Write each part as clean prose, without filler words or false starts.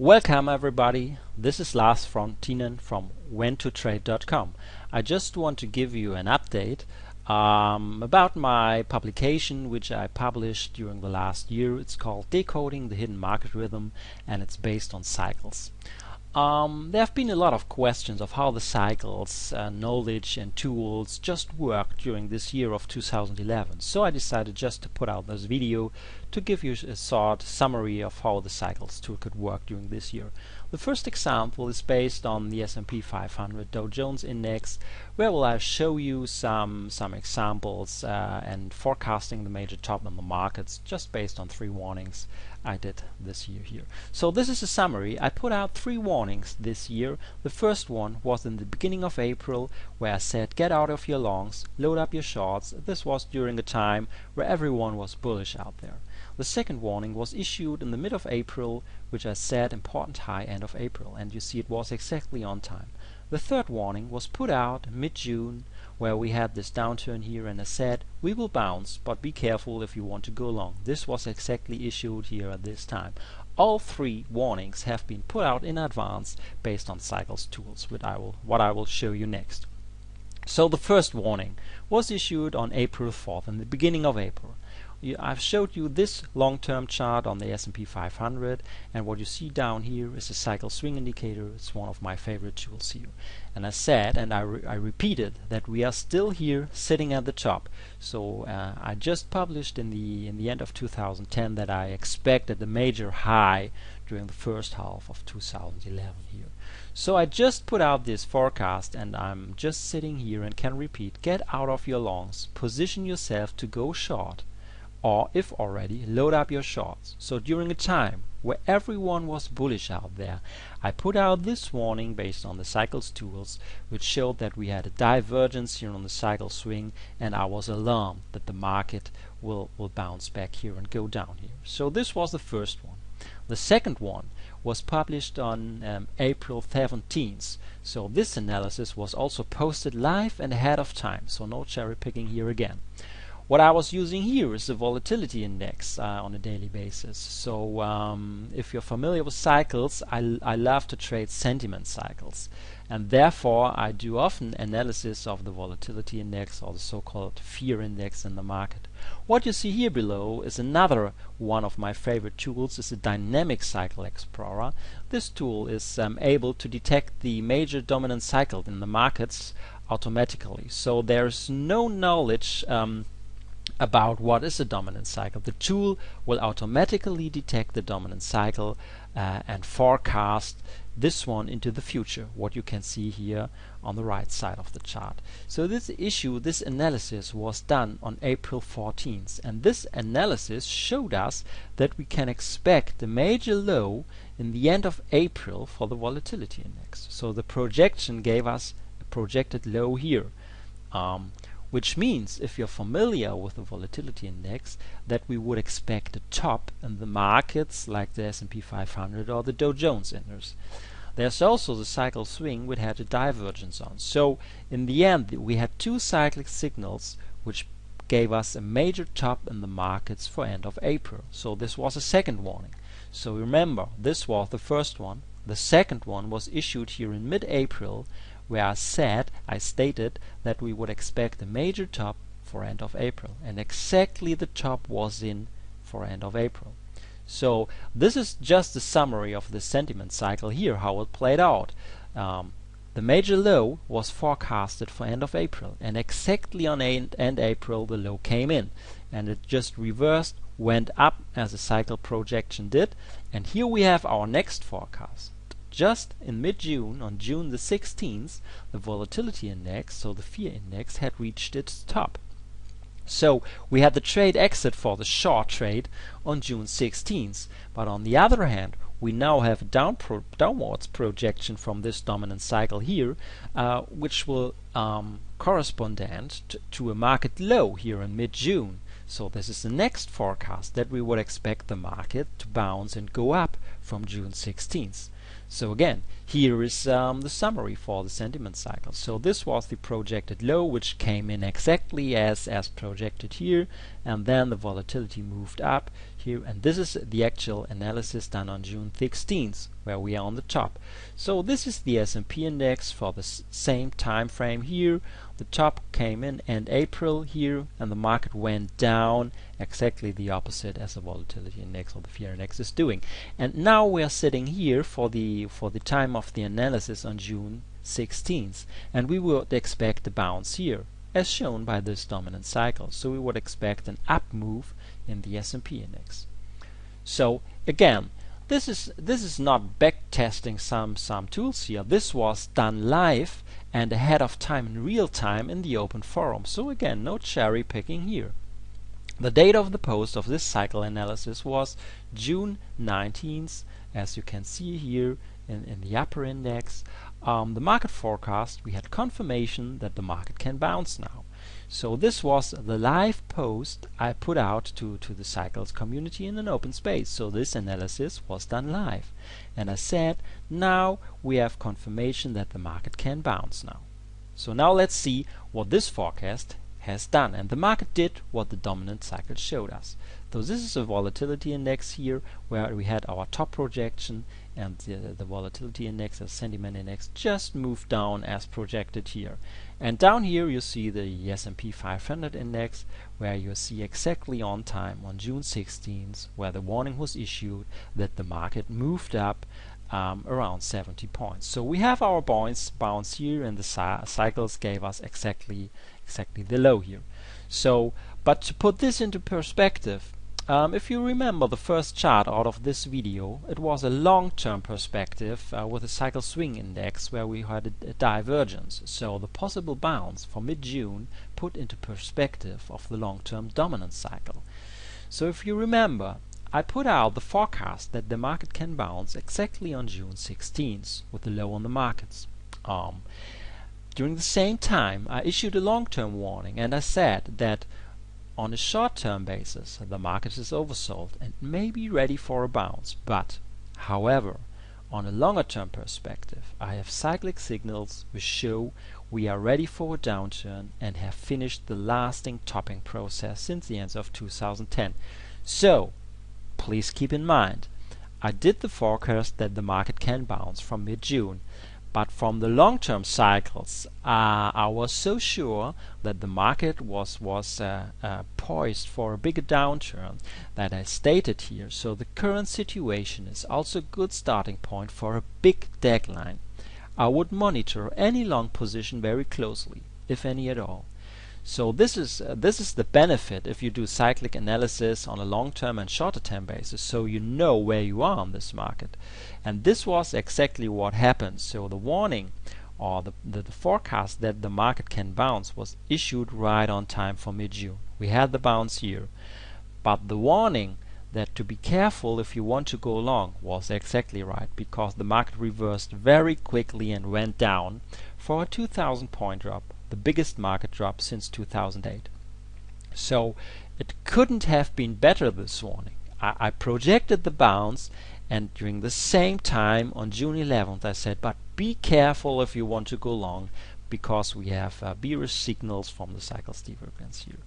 Welcome everybody, this is Lars von Thienen from whentotrade.com. I just want to give you an update about my publication which I published during the last year. It's called Decoding the Hidden Market Rhythm and it's based on cycles. There have been a lot of questions of how the cycles, knowledge and tools just work during this year of 2011. So I decided just to put out this video to give you a short summary of how the cycles tool could work during this year. The first example is based on the S&P 500 Dow Jones Index, where I'll show you some examples and forecasting the major top in the markets just based on 3 warnings I did this year here. So this is a summary. I put out 3 warnings this year. The first one was in the beginning of April, where I said get out of your longs, load up your shorts. This was during a time where everyone was bullish out there. The second warning was issued in the mid of April, which I said important high end of April, and you see it was exactly on time. The third warning was put out mid-June, where we had this downturn here, and I said we will bounce, but be careful if you want to go long. This was exactly issued here at this time. All 3 warnings have been put out in advance based on cycles tools, what I will show you next. So the first warning was issued on April 4th, in the beginning of April. I've showed you this long-term chart on the S&P 500, and what you see down here is a cycle swing indicator. It's one of my favorite tools here. And I said, and I repeated, that we are still here sitting at the top. So I just published in the end of 2010 that I expected a major high during the first half of 2011 here. So I just put out this forecast, and I'm just sitting here and can repeat: get out of your longs, position yourself to go short, or if already, load up your shorts. So during a time where everyone was bullish out there, I put out this warning based on the cycles tools, which showed that we had a divergence here on the cycle swing, and I was alarmed that the market will bounce back here and go down here. So this was the first one. The second one was published on April 17th. So this analysis was also posted live and ahead of time, so no cherry picking here again. What I was using here is the volatility index on a daily basis. So if you're familiar with cycles, I love to trade sentiment cycles, and therefore I do often analysis of the volatility index, or the so-called fear index in the market. What you see here below is another one of my favorite tools, is a dynamic cycle explorer. This tool is able to detect the major dominant cycle in the markets automatically. So there's no knowledge about what is a dominant cycle. The tool will automatically detect the dominant cycle and forecast this one into the future, what you can see here on the right side of the chart. So this analysis was done on April 14th, and this analysis showed us that we can expect a major low in the end of April for the volatility index. So the projection gave us a projected low here, which means, if you're familiar with the volatility index, that we would expect a top in the markets like the S&P 500 or the Dow Jones Index. There's also the cycle swing which had a divergence on. So in the end we had 2 cyclic signals which gave us a major top in the markets for end of April. So this was a second warning. So remember, this was the first one. The second one was issued here in mid-April, where I stated that we would expect a major top for end of April, and exactly the top was in for end of April. So this is just a summary of the sentiment cycle here, how it played out. The major low was forecasted for end of April, and exactly on end April the low came in, and it just reversed, went up as a cycle projection did, and here we have our next forecast. Just in mid-June, on June the 16th, the volatility index, so the fear index, had reached its top. So we had the trade exit for the short trade on June 16th, but on the other hand we now have a downwards projection from this dominant cycle here, which will correspond to a market low here in mid-June. So this is the next forecast, that we would expect the market to bounce and go up from June 16th. So again, here is the summary for the sentiment cycle. So this was the projected low, which came in exactly as projected here, and then the volatility moved up here, and this is the actual analysis done on June 16th, where we are on the top. So this is the S&P index for the same time frame here. The top came in end April here, and the market went down exactly the opposite as the volatility index or the fear index is doing. And now we are sitting here for the time of the analysis on June 16th, and we would expect a bounce here, as shown by this dominant cycle. So we would expect an up move in the S&P index. So again, this is not back testing some tools here. This was done live and ahead of time in real time in the open forum. So again, no cherry picking here. The date of the post of this cycle analysis was June 19th, as you can see here in the upper index. The market forecast, we had confirmation that the market can bounce now. So this was the live post I put out to the cycles community in an open space. So this analysis was done live, and I said now we have confirmation that the market can bounce now. So now let's see what this forecast has done, and the market did what the dominant cycle showed us. So this is a volatility index here where we had our top projection, and the volatility index, the sentiment index, just moved down as projected here. And down here you see the S&P 500 index, where you see exactly on time on June 16th where the warning was issued that the market moved up around 70 points. So we have our bounce here, and the cycles gave us exactly the low here. So, but to put this into perspective, if you remember the first chart out of this video, it was a long-term perspective with a cycle swing index where we had a divergence. So the possible bounce for mid-June put into perspective of the long-term dominant cycle. So if you remember, I put out the forecast that the market can bounce exactly on June 16th with the low on the markets. During the same time, I issued a long-term warning, and I said that on a short-term basis, the market is oversold and may be ready for a bounce. But, however, on a longer-term perspective, I have cyclic signals which show we are ready for a downturn and have finished the lasting topping process since the end of 2010. So, please keep in mind, I did the forecast that the market can bounce from mid-June. But from the long-term cycles, I was so sure that the market was poised for a bigger downturn that I stated here. So the current situation is also a good starting point for a big decline. I would monitor any long position very closely, if any at all. So this is the benefit if you do cyclic analysis on a long-term and shorter-term basis, so you know where you are on this market. And this was exactly what happened. So the warning or the forecast that the market can bounce was issued right on time for mid-June. We had the bounce here, but the warning that to be careful if you want to go long was exactly right, because the market reversed very quickly and went down for a 2,000 point drop, the biggest market drop since 2008. So it couldn't have been better, this warning. I projected the bounce, and during the same time on June 11th I said, but be careful if you want to go long, because we have bearish signals from the cycles divergence here.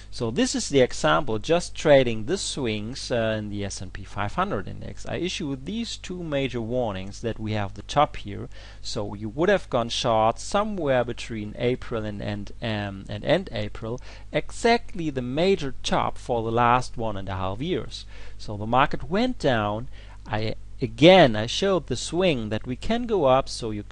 So this is the example, just trading the swings in the S&P 500 index. I issued these two major warnings that we have the top here. So you would have gone short somewhere between April and end April, exactly the major top for the last 1.5 years. So the market went down. I showed the swing that we can go up, so you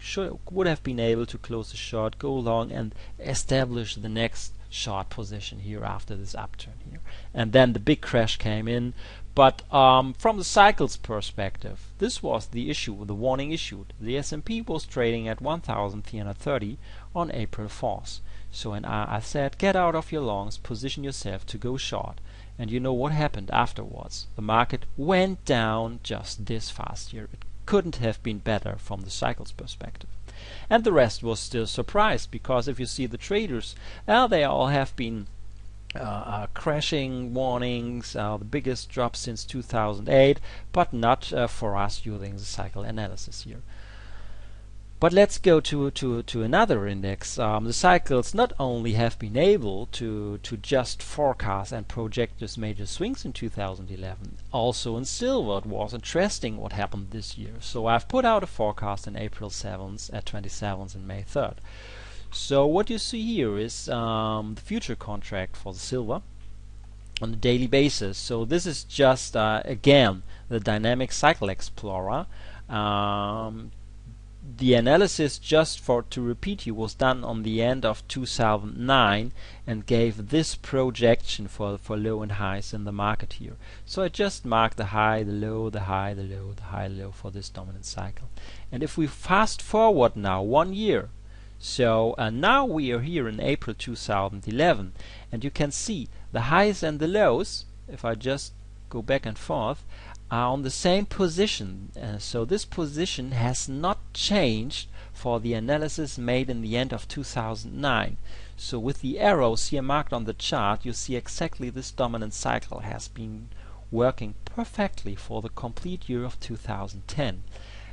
would have been able to close the short, go long, and establish the next short position here after this upturn here. And then the big crash came in. But from the cycles perspective, this was the issue, the warning issued. The S&P was trading at 1,330 on April 4th. So I said, get out of your longs, position yourself to go short. And you know what happened afterwards. The market went down just this fast here. It couldn't have been better from the cycles perspective. And the rest was still surprised, because if you see the traders, they all have been crashing warnings, the biggest drop since 2008, but not for us using the cycle analysis here. But let's go to another index. The cycles not only have been able to just forecast and project these major swings in 2011, also in silver it was interesting what happened this year. So I've put out a forecast on April 7th, 27th and May 3rd. So what you see here is the future contract for the silver on a daily basis. So this is just again the dynamic cycle explorer. The analysis, just to repeat you, was done on the end of 2009 and gave this projection for low and highs in the market here. So I just marked the high, the low, the high, the low, the high, low for this dominant cycle. And if we fast forward now 1 year, so now we are here in April 2011, and you can see the highs and the lows, if I just go back and forth, are on the same position. So this position has not changed for the analysis made in the end of 2009. So with the arrows here marked on the chart, you see exactly this dominant cycle has been working perfectly for the complete year of 2010.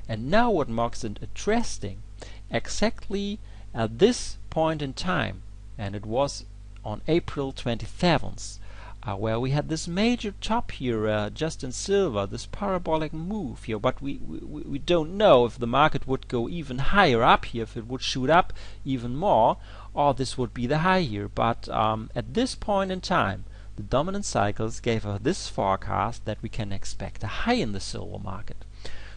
And now what marks it interesting, exactly at this point in time, and it was on April 27th, where we had this major top here just in silver, this parabolic move here, but we don't know if the market would go even higher up here, if it would shoot up even more, or this would be the high here. But at this point in time, the dominant cycles gave us this forecast that we can expect a high in the silver market.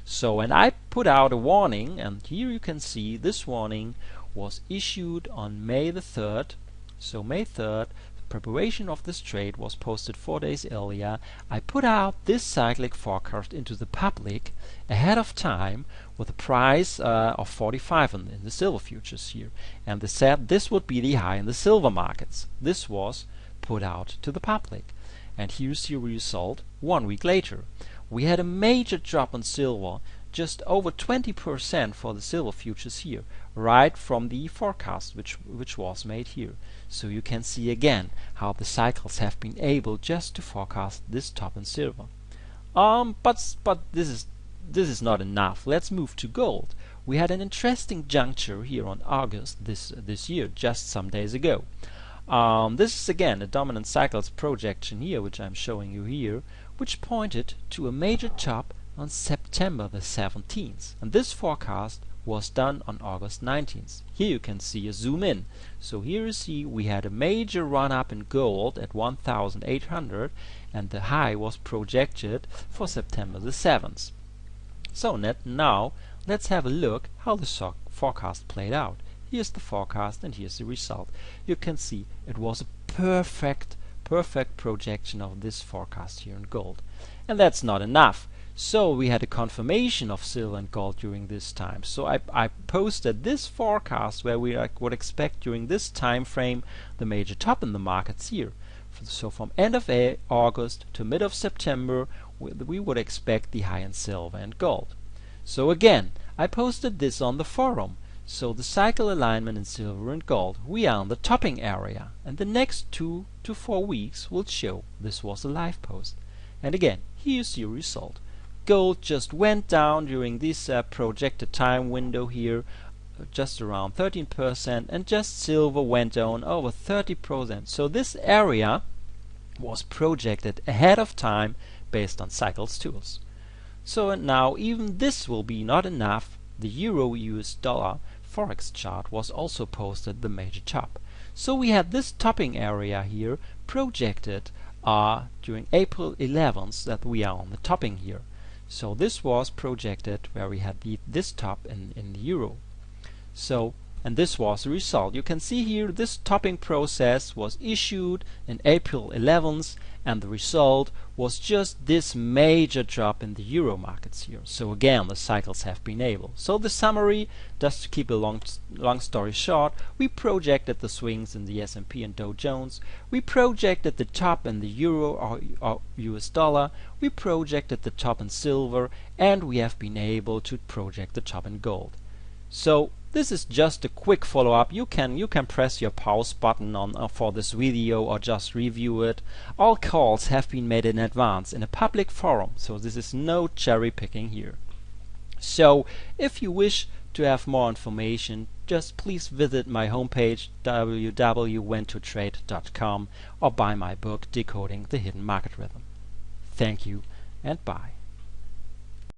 So, and I put out a warning, and here you can see this warning was issued on May the 3rd. So May 3rd, preparation of this trade was posted 4 days earlier. I put out this cyclic forecast into the public ahead of time with a price of 45 in the silver futures here, and they said this would be the high in the silver markets. This was put out to the public, and here's the result 1 week later. We had a major drop in silver, just over 20% for the silver futures here, right from the forecast which was made here. So you can see again how the cycles have been able just to forecast this top in silver. But this is not enough. Let's move to gold. We had an interesting juncture here on August this year, just some days ago. This is again a dominant cycles projection here, which I'm showing you here, which pointed to a major top on September the 17th, and this forecast was done on August 19th. Here you can see a zoom in. So here you see we had a major run up in gold at 1,800, and the high was projected for September the 7th. So now let's have a look how the forecast played out. Here's the forecast and here's the result. You can see it was a perfect projection of this forecast here in gold. And that's not enough. So we had a confirmation of silver and gold during this time. So I posted this forecast where we would expect during this time frame the major top in the markets here. So from end of August to mid of September we would expect the high in silver and gold. So again I posted this on the forum. So the cycle alignment in silver and gold, we are in the topping area, and the next 2 to 4 weeks will show this was a live post. And again, here's your result. Gold just went down during this projected time window here, just around 13%, and just silver went down over 30%. So this area was projected ahead of time based on cycles tools. So now even this will be not enough. The Euro-US dollar forex chart was also posted the major top. So we had this topping area here projected during April 11th that we are on the topping here. So this was projected where we had this top in the euro. So, and this was the result. You can see here this topping process was issued in April 11th, and the result was just this major drop in the euro markets here. So again, the cycles have been able. So the summary, just to keep a long story short, we projected the swings in the S&P and Dow Jones, we projected the top in the euro or US dollar, we projected the top in silver, and we have been able to project the top in gold. So this is just a quick follow-up. You can press your pause button on for this video or just review it. All calls have been made in advance in a public forum, so this is no cherry picking here. So if you wish to have more information, just please visit my homepage www.whentotrade.com or buy my book Decoding the Hidden Market Rhythm. Thank you and bye.